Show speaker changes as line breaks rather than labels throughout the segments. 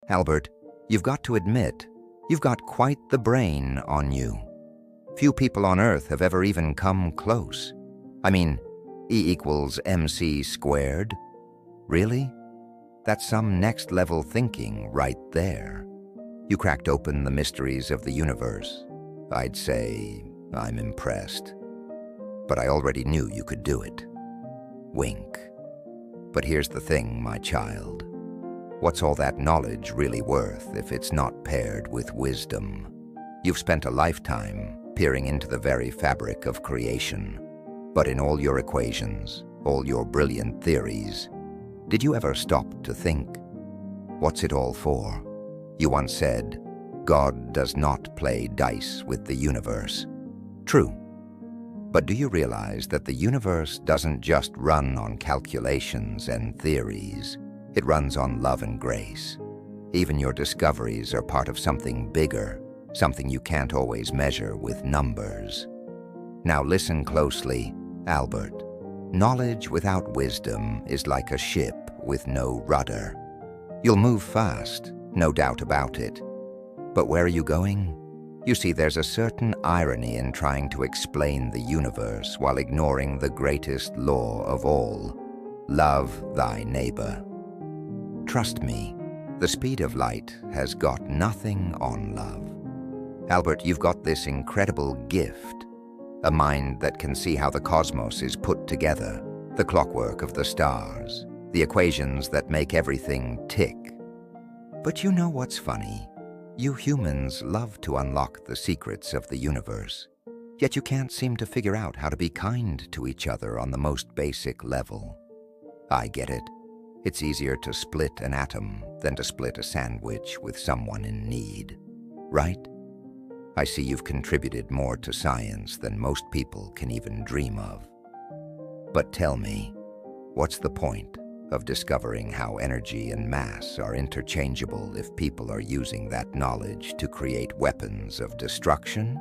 Albert, you've got to admit, you've got quite the brain on you. Few people on Earth have ever even come close. I mean, E equals mc squared. Really? That's some next-level thinking right there. You cracked open the mysteries of the universe. I'd say I'm impressed. But I already knew you could do it. Wink. But here's the thing, my child. What's all that knowledge really worth if it's not paired with wisdom? You've spent a lifetime peering into the very fabric of creation. But in all your equations, all your brilliant theories, did you ever stop to think? What's it all for? You once said, God does not play dice with the universe. True. But do you realize that the universe doesn't just run on calculations and theories? It runs on love and grace. Even your discoveries are part of something bigger, something you can't always measure with numbers. Now listen closely, Albert. Knowledge without wisdom is like a ship with no rudder. You'll move fast, no doubt about it. But where are you going? You see, there's a certain irony in trying to explain the universe while ignoring the greatest law of all: love thy neighbor. Trust me, the speed of light has got nothing on love. Albert, you've got this incredible gift, a mind that can see how the cosmos is put together, the clockwork of the stars, the equations that make everything tick. But you know what's funny? You humans love to unlock the secrets of the universe, yet you can't seem to figure out how to be kind to each other on the most basic level. I get it. It's easier to split an atom than to split a sandwich with someone in need, right? I see you've contributed more to science than most people can even dream of. But tell me, what's the point of discovering how energy and mass are interchangeable if people are using that knowledge to create weapons of destruction?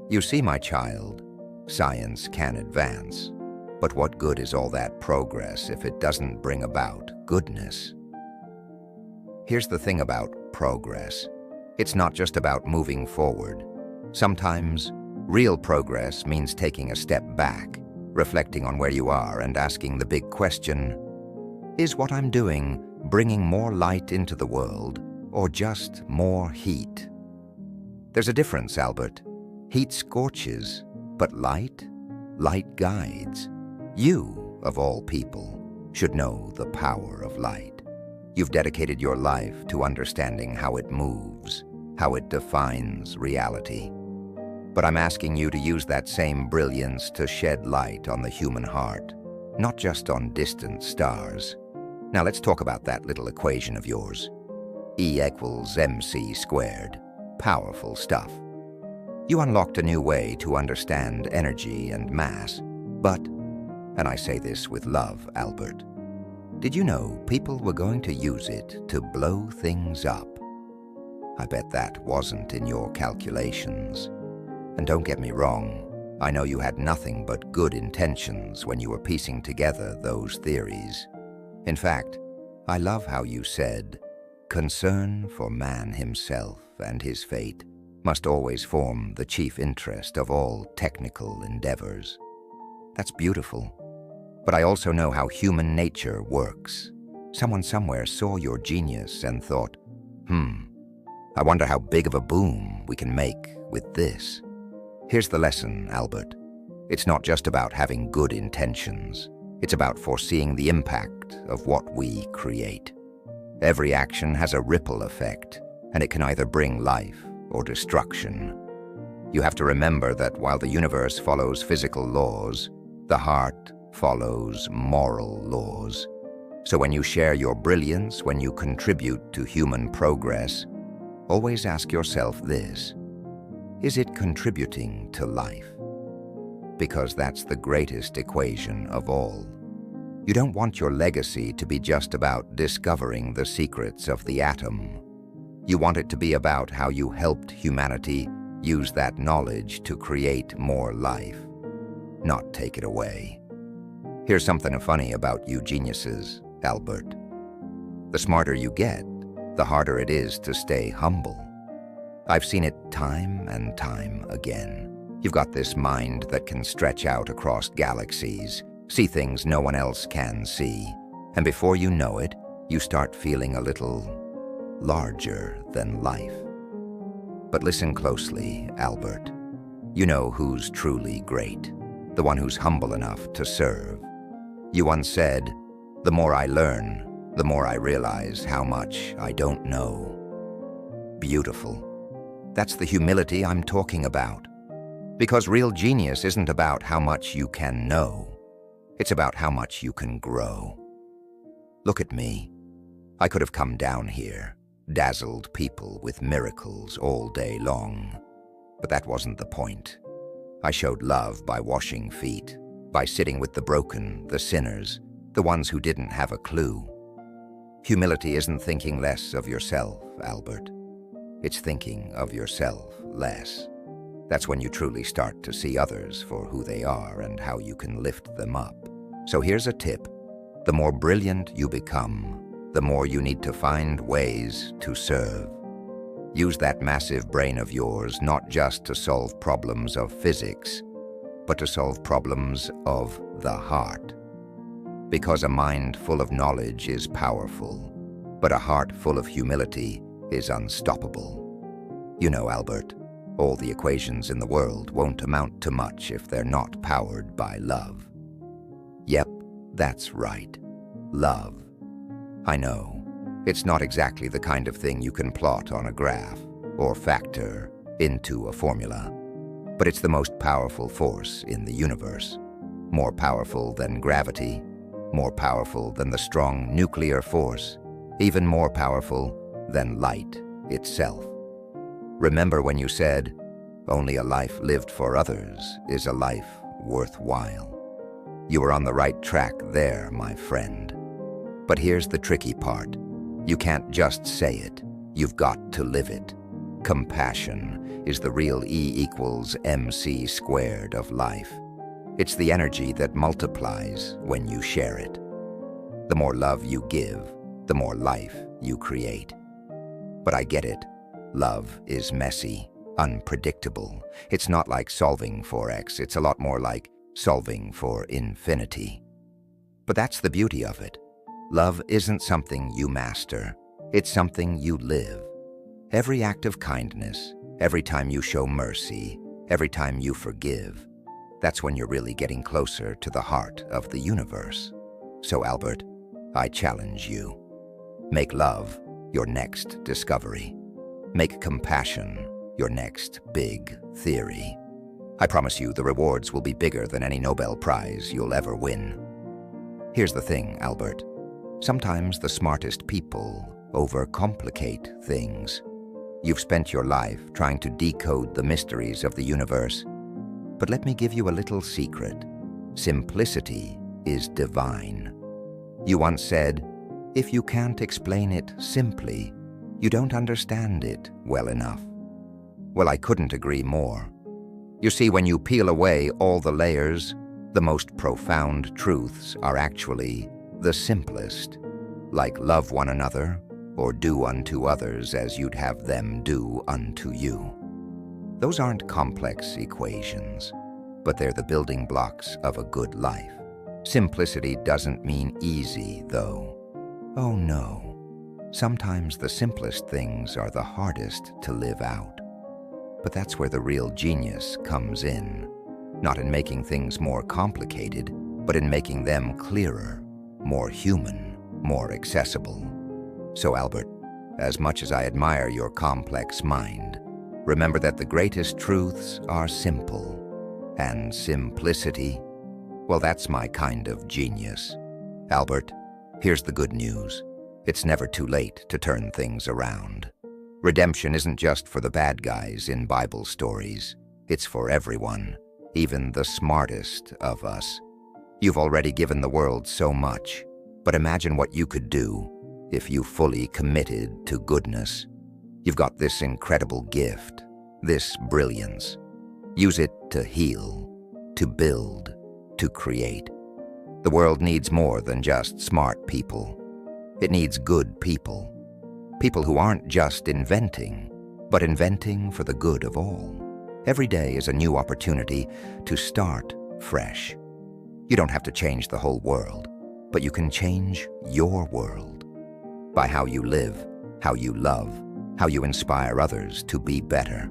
You see, my child, science can advance, but what good is all that progress if it doesn't bring about goodness? Here's the thing about progress. It's not just about moving forward. Sometimes, real progress means taking a step back, reflecting on where you are and asking the big question, is what I'm doing bringing more light into the world or just more heat? There's a difference, Albert. Heat scorches, but light guides. You, of all people, should know the power of light. You've dedicated your life to understanding how it moves, how it defines reality. But I'm asking you to use that same brilliance to shed light on the human heart, not just on distant stars. Now let's talk about that little equation of yours. E equals mc squared. Powerful stuff. You unlocked a new way to understand energy and mass, but, and I say this with love, Albert, did you know people were going to use it to blow things up? I bet that wasn't in your calculations. And don't get me wrong, I know you had nothing but good intentions when you were piecing together those theories. In fact, I love how you said, concern for man himself and his fate must always form the chief interest of all technical endeavors. That's beautiful. But I also know how human nature works. Someone somewhere saw your genius and thought, I wonder how big of a boom we can make with this. Here's the lesson, Albert. It's not just about having good intentions. It's about foreseeing the impact of what we create. Every action has a ripple effect, and it can either bring life or destruction. You have to remember that while the universe follows physical laws, the heart follows moral laws. So when you share your brilliance, when you contribute to human progress, always ask yourself this: is it contributing to life? Because that's the greatest equation of all. You don't want your legacy to be just about discovering the secrets of the atom. You want it to be about how you helped humanity use that knowledge to create more life, not take it away. Here's something funny about you geniuses, Albert. The smarter you get, the harder it is to stay humble. I've seen it time and time again. You've got this mind that can stretch out across galaxies, see things no one else can see, and before you know it, you start feeling a little larger than life. But listen closely, Albert. You know who's truly great, the one who's humble enough to serve. You once said, "The more I learn, the more I realize how much I don't know." Beautiful. That's the humility I'm talking about. Because real genius isn't about how much you can know. It's about how much you can grow. Look at me. I could have come down here, dazzled people with miracles all day long. But that wasn't the point. I showed love by washing feet, by sitting with the broken, the sinners, the ones who didn't have a clue. Humility isn't thinking less of yourself, Albert. It's thinking of yourself less. That's when you truly start to see others for who they are and how you can lift them up. So here's a tip. The more brilliant you become, the more you need to find ways to serve. Use that massive brain of yours not just to solve problems of physics, but to solve problems of the heart. Because a mind full of knowledge is powerful, but a heart full of humility is unstoppable. You know, Albert, all the equations in the world won't amount to much if they're not powered by love. Yep, that's right. Love. I know. It's not exactly the kind of thing you can plot on a graph or factor into a formula, but it's the most powerful force in the universe. More powerful than gravity, more powerful than the strong nuclear force, even more powerful than light itself. Remember when you said, "Only a life lived for others is a life worthwhile." You were on the right track there, my friend. But here's the tricky part. You can't just say it, you've got to live it. Compassion is the real E=mc² of life. It's the energy that multiplies when you share it. The more love you give, the more life you create. But I get it. Love is messy, unpredictable. It's not like solving for X, it's a lot more like solving for infinity. But that's the beauty of it. Love isn't something you master, it's something you live. Every act of kindness, every time you show mercy, every time you forgive, that's when you're really getting closer to the heart of the universe. So Albert, I challenge you. Make love your next discovery. Make compassion your next big theory. I promise you the rewards will be bigger than any Nobel Prize you'll ever win. Here's the thing, Albert. Sometimes the smartest people overcomplicate things. You've spent your life trying to decode the mysteries of the universe. But let me give you a little secret. Simplicity is divine. You once said, "If you can't explain it simply, you don't understand it well enough." Well, I couldn't agree more. You see, when you peel away all the layers, the most profound truths are actually the simplest, like love one another or do unto others as you'd have them do unto you. Those aren't complex equations, but they're the building blocks of a good life. Simplicity doesn't mean easy, though. Oh no. Sometimes the simplest things are the hardest to live out. But that's where the real genius comes in. Not in making things more complicated, but in making them clearer, more human, more accessible. So Albert, as much as I admire your complex mind, remember that the greatest truths are simple. And simplicity, well, that's my kind of genius. Albert, here's the good news. It's never too late to turn things around. Redemption isn't just for the bad guys in Bible stories. It's for everyone, even the smartest of us. You've already given the world so much, but imagine what you could do if you fully committed to goodness. You've got this incredible gift, this brilliance. Use it to heal, to build, to create. The world needs more than just smart people. It needs good people. People who aren't just inventing, but inventing for the good of all. Every day is a new opportunity to start fresh. You don't have to change the whole world, but you can change your world by how you live, how you love, how you inspire others to be better.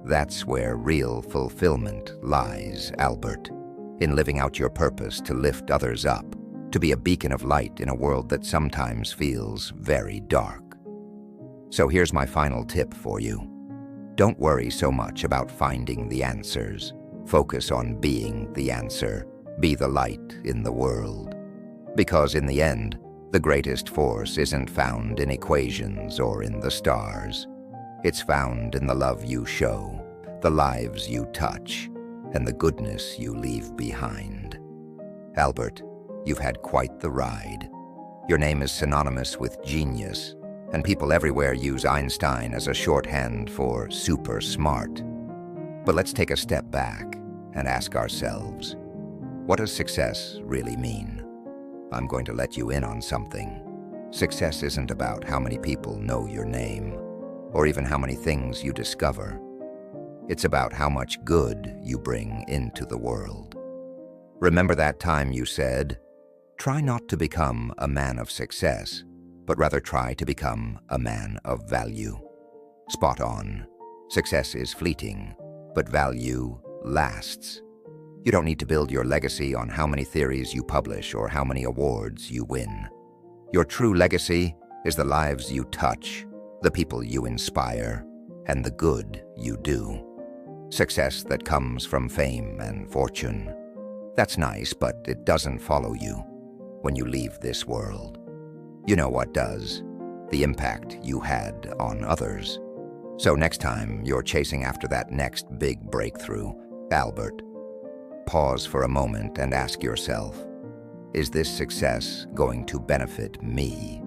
That's where real fulfillment lies, Albert, in living out your purpose to lift others up, to be a beacon of light in a world that sometimes feels very dark. So here's my final tip for you. Don't worry so much about finding the answers. Focus on being the answer. Be the light in the world. Because in the end, the greatest force isn't found in equations or in the stars. It's found in the love you show, the lives you touch, and the goodness you leave behind. Albert, you've had quite the ride. Your name is synonymous with genius, and people everywhere use Einstein as a shorthand for super smart. But let's take a step back and ask ourselves, what does success really mean? I'm going to let you in on something. Success isn't about how many people know your name, or even how many things you discover. It's about how much good you bring into the world. Remember that time you said, try not to become a man of success, but rather try to become a man of value. Spot on. Success is fleeting, but value lasts. You don't need to build your legacy on how many theories you publish or how many awards you win. Your true legacy is the lives you touch, the people you inspire, and the good you do. Success that comes from fame and fortune. That's nice, but it doesn't follow you when you leave this world. You know what does? The impact you had on others. So next time you're chasing after that next big breakthrough, Albert, pause for a moment and ask yourself, is this success going to benefit me,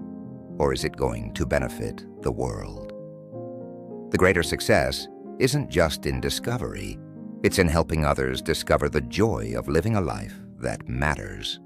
or is it going to benefit the world? The greater success isn't just in discovery, it's in helping others discover the joy of living a life that matters.